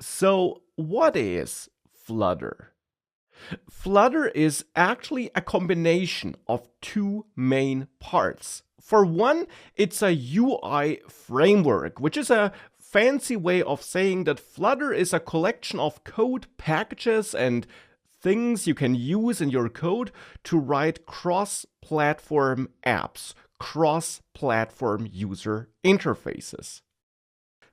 So, what is Flutter? Flutter is actually a combination of two main parts. For one, it's a UI framework, which is a fancy way of saying that Flutter is a collection of code packages and things you can use in your code to write cross-platform apps, cross-platform user interfaces.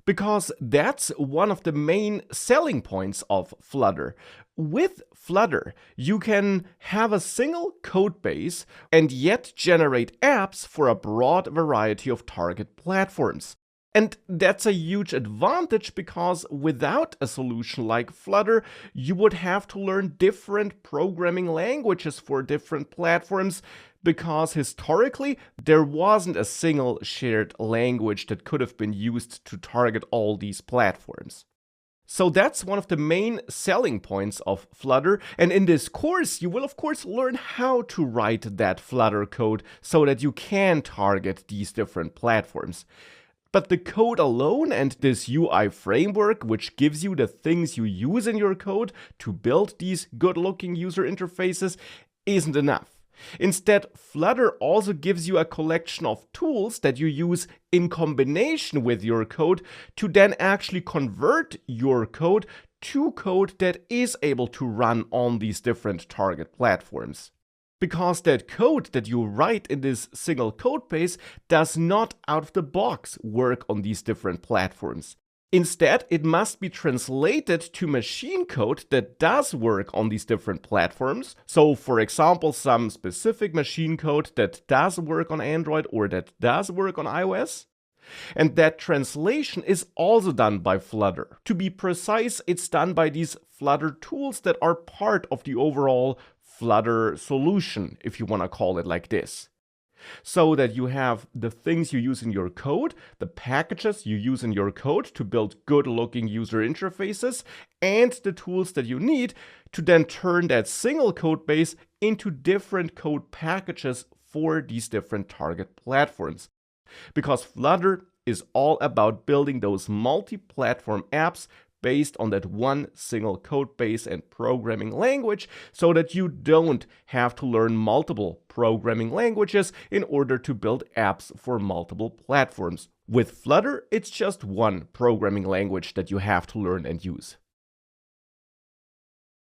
Because that's one of the main selling points of Flutter. With Flutter, you can have a single code base and yet generate apps for a broad variety of target platforms. And that's a huge advantage because without a solution like Flutter, you would have to learn different programming languages for different platforms, because historically there wasn't a single shared language that could have been used to target all these platforms. So that's one of the main selling points of Flutter, and in this course you will of course learn how to write that Flutter code so that you can target these different platforms. But the code alone and this UI framework, which gives you the things you use in your code to build these good-looking user interfaces, isn't enough. Instead, Flutter also gives you a collection of tools that you use in combination with your code to then actually convert your code to code that is able to run on these different target platforms. Because that code that you write in this single code base does not out of the box work on these different platforms. Instead, it must be translated to machine code that does work on these different platforms. So, for example, some specific machine code that does work on Android or that does work on iOS. And that translation is also done by Flutter. To be precise, it's done by these Flutter tools that are part of the overall Flutter solution, if you want to call it like this. So that you have the things you use in your code, the packages you use in your code to build good-looking user interfaces, and the tools that you need to then turn that single code base into different code packages for these different target platforms. Because Flutter is all about building those multi-platform apps based on that one single code base and programming language, so that you don't have to learn multiple programming languages in order to build apps for multiple platforms. With Flutter, it's just one programming language that you have to learn and use.